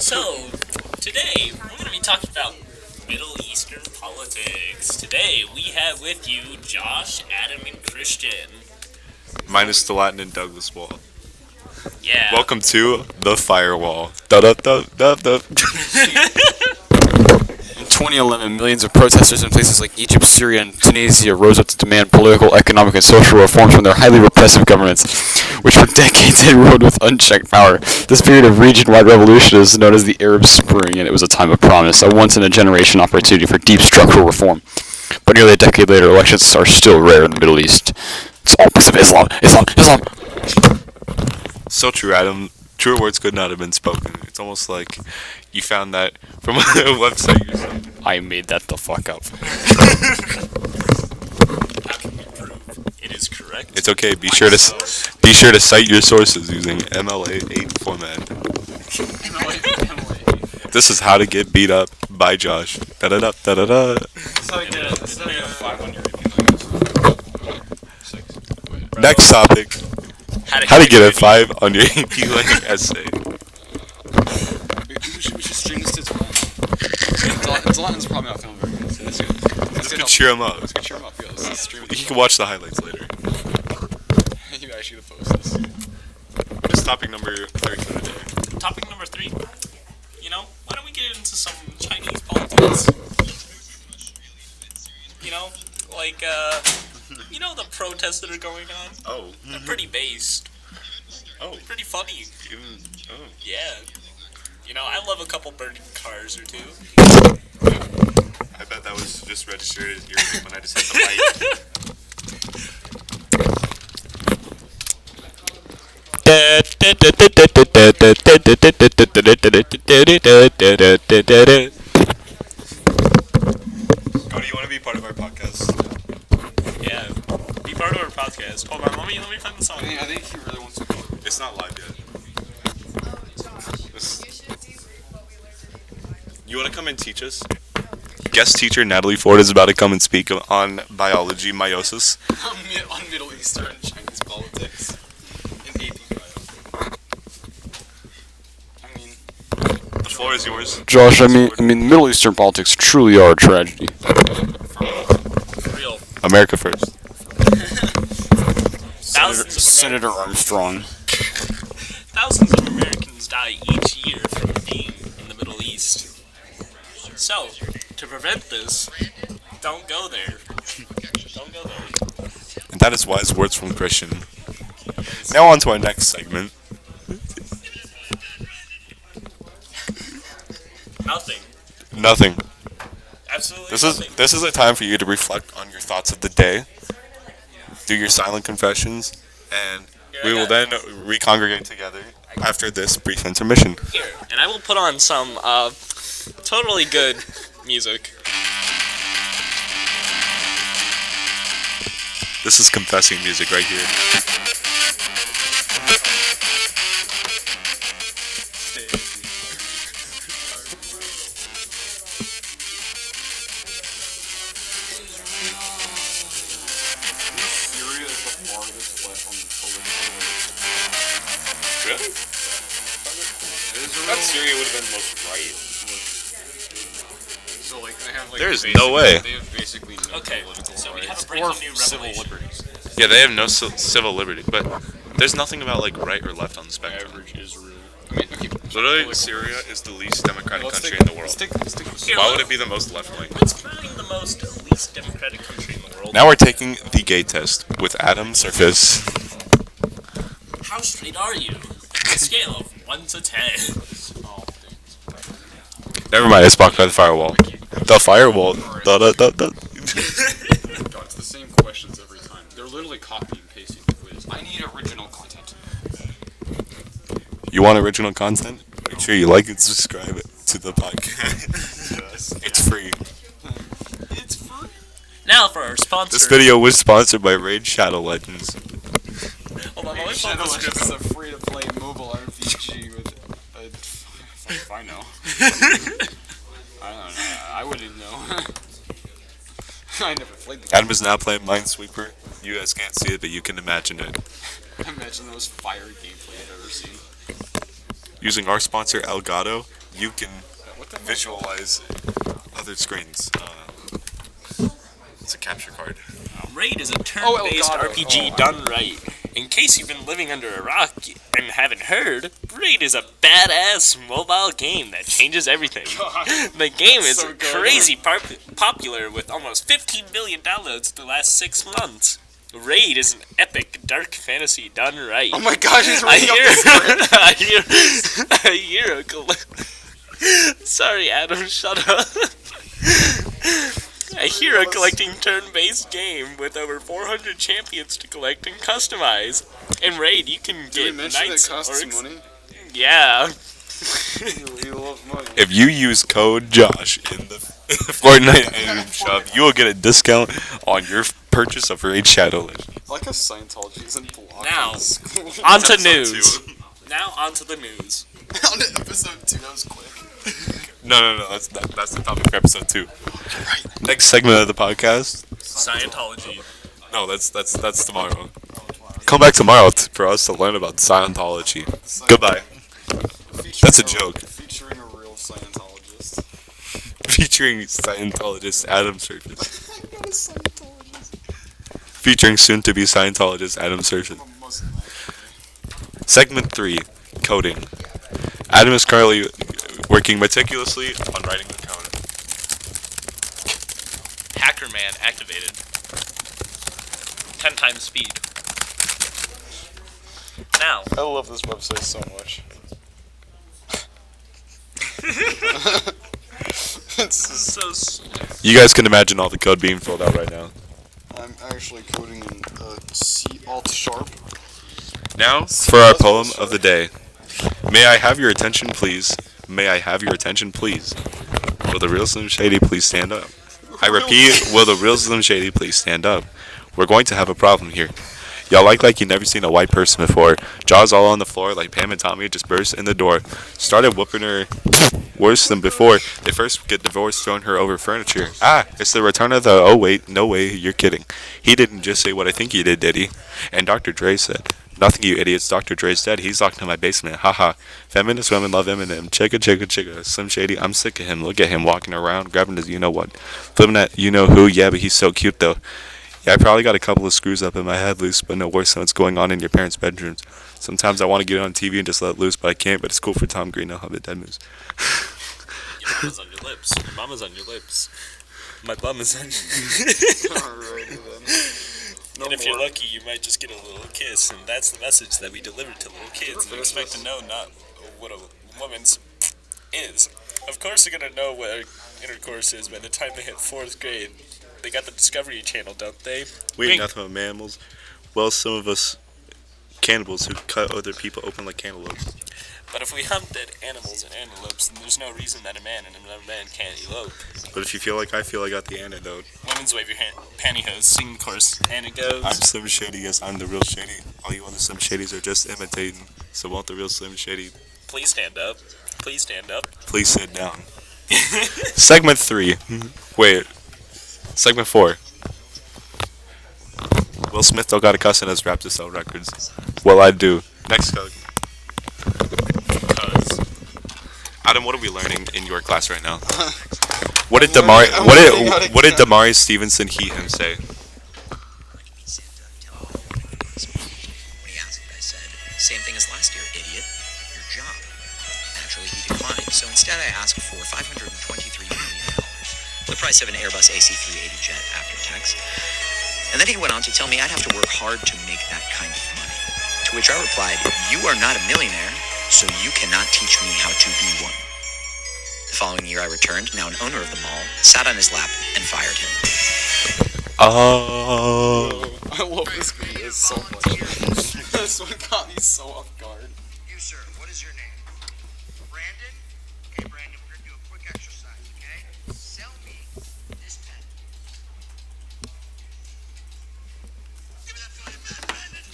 So, today, we're going to be talking about Middle Eastern politics. Today, we have with you Josh, Adam, and Christian. Minus the Latin and Douglas Wall. Yeah. Welcome to the FireWall. Da da da da da. In 2011, millions of protesters in places like Egypt, Syria, and Tunisia rose up to demand political, economic, and social reforms from their highly repressive governments, which for decades had ruled with unchecked power. This period of region-wide revolution is known as the Arab Spring, and it was a time of promise, a once-in-a-generation opportunity for deep structural reform. But nearly a decade later, elections are still rare in the Middle East. It's all because of Islam. Islam. So true, Adam. Truer words could not have been spoken. It's almost like you found that from a website yourself. I made that the fuck up. How can we prove it is correct? It's okay. Be sure to cite your sources using MLA8 format. This is how to get beat up by Josh. Da da da da da da. Next topic. How to get a 5 on your AP Lang essay. We should stream this to Zlatan's probably not feeling very good. So This could cheer him up. cheer him up. Yeah, let's stream it. You can watch the highlights later. You guys should post this. What's topic number 3 for the day? Topic number 3. Why don't we get into some Chinese politics? The protests that are going on? Oh. They're pretty based. Oh. Pretty funny. Yeah. I love a couple burning cars or two. I bet that was just registered as your when I just hit the mic. Cody, you want to be part of our podcast? Yeah. Be part of our podcast. Hold on, let me find the song. I think he really wants to go. It's not live yet. You want to come and teach us? Guest teacher Natalie Ford is about to come and speak on biology, meiosis. On Middle Eastern and Chinese politics. In AP bio. The floor is yours. Josh, I mean, Middle Eastern politics truly are a tragedy. Real. America first. Senator Armstrong. Thousands of Americans die each year from being in the Middle East. So, to prevent this, don't go there. Don't go there. And that is wise words from Christian. Now on to our next segment. Nothing. Absolutely This nothing. is a time for you to reflect on your thoughts of the day. Do your silent confessions, and we will then recongregate together after this brief intermission. Here, and I will put on some totally good music. This is confessing music right here. Really? That Syria would have been the most right. So, they have, There's no way. They have basically no political So we have a rights breaking or new civil revelation. liberties. Yeah, they have no civil liberty, but there's nothing about right or left on the spectrum. Average Israel. I mean, okay. Literally, Syria is the least democratic Let's country take- in the world. Let's take Here, Why would it be the most left-wing? Let's find the least democratic country in the world. Now we're taking the gay test with Adam Surface. How straight are you? On a scale of 1 to 10. Never mind, it's blocked by the firewall. The firewall. Da da da da. It's the same questions every time. They're literally copy and pasting the quiz. I need original content. You want original content? Make sure you like and subscribe to the podcast. It's free. It's free. Now for our sponsor. This video was sponsored by Raid Shadow Legends. Hold on, let me Shadow pull the script. Legends is a free-to-play mobile RPG with if I know. I don't know. I wouldn't know. I never played the game. Adam is now playing Minesweeper. You guys can't see it, but you can imagine it. Imagine the most fire gameplay I've ever seen. Using our sponsor Elgato, you can visualize other screens. It's a capture card. Raid is a turn-based Elgato. RPG done right. In case you've been living under a rock and haven't heard, Raid is a badass mobile game that changes everything. The game is So good. crazy popular with almost 15 million downloads the last 6 months. Raid is an epic dark fantasy done right. Oh my gosh, he's I reading up hear, the script. I hear a Sorry, Adam, shut up. I hear a collecting turn-based game with over 400 champions to collect and customize. In Raid, you can Did we get mention knights, it costs orcs. money? Yeah. He loves money. If you use code Josh in the Fortnite item shop, you will get a discount on your purchase of Raid Shadow Legends. I like how Scientology isn't blocked. Now, in school. On to Episode news. 2. Now on to the news. On to episode 2, that was quick. No. That's the topic for episode 2. Next segment of the podcast. Scientology. No, that's tomorrow. Come back tomorrow for us to learn about Scientology. Goodbye. That's a joke. Featuring a real Scientologist. Featuring Scientologist Adam Surface. I got a Scientologist. Featuring soon-to-be Scientologist Adam Surface. Segment 3. Coding. Adam is currently working meticulously on writing the code. Hacker Man activated. 10 times speed. Now, I love this website so much. It's just, You guys can imagine all the code being filled out right now. I'm actually coding in C Alt Sharp. Now, for our poem of the day. May I have your attention, please? May I have your attention, please? Will the real Slim Shady please stand up? I repeat, will the real Slim Shady please stand up? We're going to have a problem here. Y'all like you never seen a white person before. Jaws all on the floor like Pam and Tommy just burst in the door. Started whooping her worse than before. They first get divorced, throwing her over furniture. Ah, it's the return of the, oh wait, no way, you're kidding. He didn't just say what I think he did he? And Dr. Dre said, nothing you idiots, Dr. Dre's dead, he's locked in my basement, haha. Feminist women love Eminem, chicka, Slim Shady, I'm sick of him, look at him walking around, grabbing his you-know-what. Flipping at you-know-who, yeah, but he's so cute though. Yeah, I probably got a couple of screws up in my head loose, but no worse than what's going on in your parents' bedrooms. Sometimes I want to get on TV and just let it loose, but I can't, but it's cool for Tom Green, I'll have the dead moves. your mama's on your lips. Your mama's on your lips. My bum is on Alrighty then. No And if more. you're lucky, you might just get a little kiss, and that's the message that we deliver to little kids and expect to know not what a woman's is. Of course they're gonna know what intercourse is by the time they hit 4th grade. They got the Discovery Channel, don't they? We ain't nothing but mammals. Well, some of us cannibals who cut other people open like cantaloupes. But if we hunt dead animals and antelopes, then there's no reason that a man and another man can't elope. But if you feel like I feel, I got the antidote. Women's wave your pantyhose, sing the chorus, and it goes. I'm Slim Shady, yes, I'm the real Shady. All you other Slim Shadys are just imitating. So won't the real Slim Shady Please stand up. Please stand up. please sit down? Segment 3. Wait. Segment 4. Will Smith don't got a cuss in his rap to sell records. Well, I do. Next code. Cause Adam, what are we learning in your class right now? What did Damari Stevenson he him say? When he asked, I said, same thing as last year, idiot. Your job. Naturally, he declined, so instead I asked for $523 million, the price of an Airbus AC-380 jet after tax. And then he went on to tell me I'd have to work hard to make that kind of money. To which I replied, you are not a millionaire, so you cannot teach me how to be one. The following year I returned, now an owner of the mall, sat on his lap, and fired him. Oh. I love this video so much. This one got me so off guard. You, sir, what is your name? Brandon? Okay, Brandon, we're gonna do a quick exercise, okay? Sell me this pen. Give me that phone back, Brandon!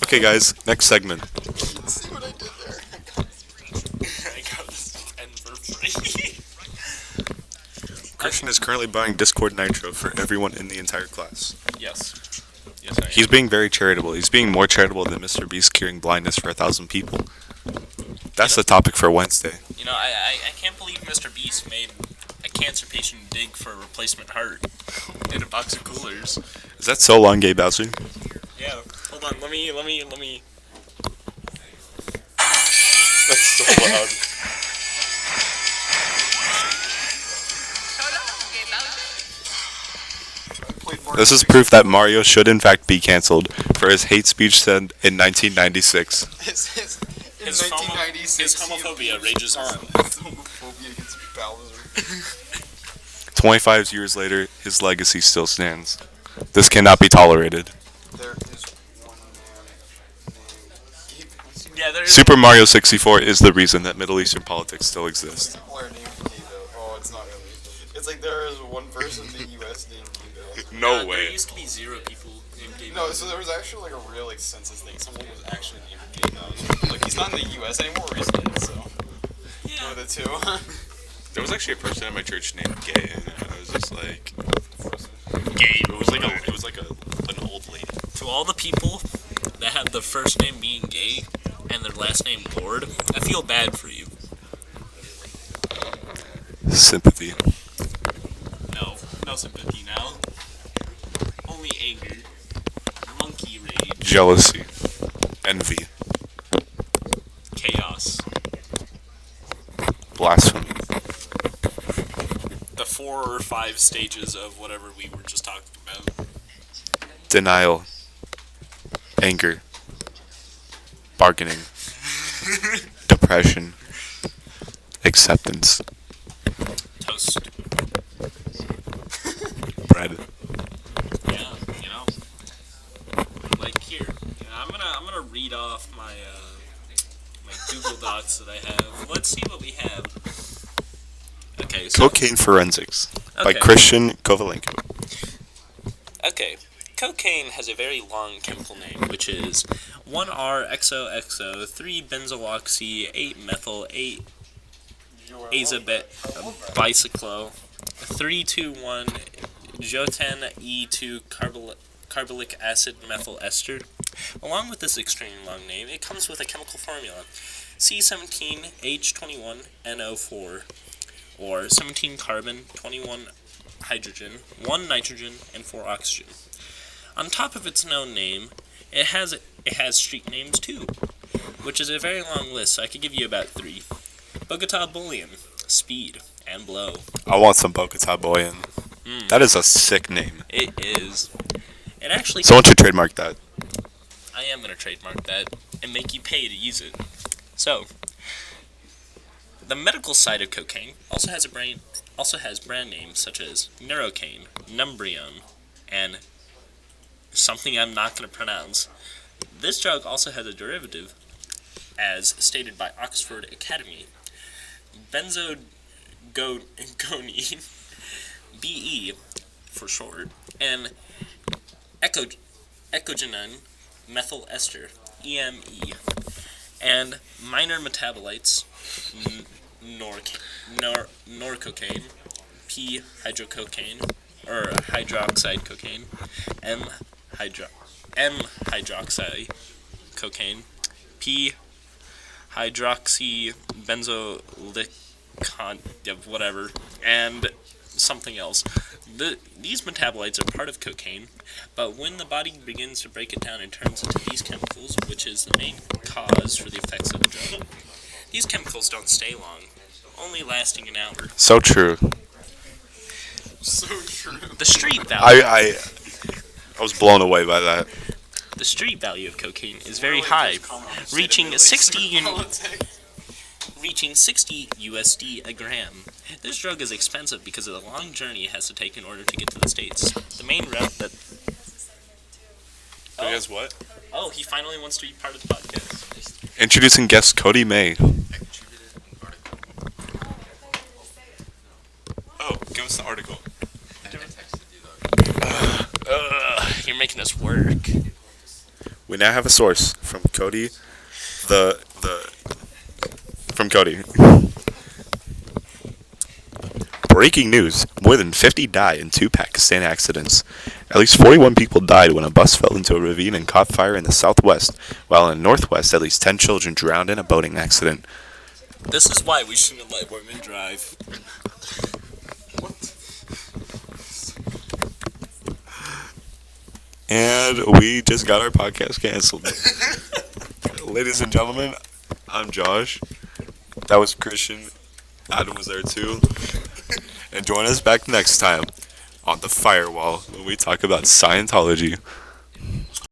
Okay, guys, next segment. See what I did there? I got this pen for free. Christian is currently buying Discord Nitro for everyone in the entire class. Yes. Yes, I am. He's being very charitable. He's being more charitable than Mr. Beast curing blindness for 1,000 people. That's the topic for Wednesday. You know, I can't believe Mr. Beast made a cancer patient dig for a replacement heart in a box of coolers. Is that so long, Gabe Bowser? Yeah. Hold on. Let me. That's so loud. This is proof that Mario should in fact be cancelled for his hate speech said in 1996. His homophobia rages on. Homophobia against Bowser. 25 years later, his legacy still stands. This cannot be tolerated. There is one man named Yeah, there's. Super Mario 64 is the reason that Middle Eastern politics still exist. people are named Gigo. Oh, it's not really. It's like there is one person in the U.S. named Gigo. No There used to be 0 people named Gabe. No, so there was actually like a real like census thing. Someone was actually named Gigo. Like he's not in the U.S. anymore, or he's dead. So Yeah. one of the two. There was actually a person at my church named Gay, and I was just like, Gabe. it was like an old lady. To all the people that have the first name being gay and their last name Lord, I feel bad for you. Sympathy. No sympathy now. Only anger. Monkey rage. Jealousy. Envy. Chaos. Blasphemy. The 4 or 5 stages of whatever we were just talking about. Denial. Anger. Bargaining. Depression. Acceptance. Toast. Bread. Yeah, you know. Like here, you know, I'm gonna read off my my Google Docs that I have. Let's see what we have. Okay, so Cocaine Forensics by Okay. Christian Kovalenko. okay, cocaine has a very long chemical name, which is 1R-XOXO, 3-benzoxy, 8-methyl, 8-azabet bicyclo, 3,2,1 jotan E2 carboxylic acid methyl ester. Along with this extremely long name, it comes with a chemical formula: C17H21NO4, or 17 carbon, 21 hydrogen, 1 nitrogen, and 4 oxygen. On top of its known name, it has street names too, which is a very long list, so I could give you about 3. Bogota Bullion, Speed, and Blow. I want some Bogota Boyan. That is a sick name. It is. It actually. Someone should trademark that. I am gonna trademark that and make you pay to use it. So, the medical side of cocaine also has brand names such as Neurocaine, Numbrium, and something I'm not gonna pronounce. This drug also has a derivative, as stated by Oxford Academy: benzogonine, BE for short, and ecogenine methyl ester, EME, and minor metabolites, norcocaine, P-hydrococaine, or hydroxide cocaine, M-hydroxy cocaine, P-hydroxy benzolicon, whatever, and something else. These metabolites are part of cocaine, but when the body begins to break it down, it turns into these chemicals, which is the main cause for the effects of the drug. These chemicals don't stay long, only lasting an hour. So true. So true. The street value. I was blown away by that. The street value of cocaine is very high, reaching 60 USD a gram. This drug is expensive because of the long journey it has to take in order to get to the States. The main route that... You guys what? Oh, he finally wants to be part of the podcast. Introducing guest Cody May. Oh, give us the article. You're making us work. We now have a source from Cody. From Cody. Breaking news. More than 50 die in 2 Pakistan accidents. At least 41 people died when a bus fell into a ravine and caught fire in the southwest, while in the northwest, at least 10 children drowned in a boating accident. This is why we shouldn't let women drive. And we just got our podcast canceled. Ladies and gentlemen, I'm Josh. That was Christian. Adam was there too. And join us back next time on the FireWall when we talk about Scientology.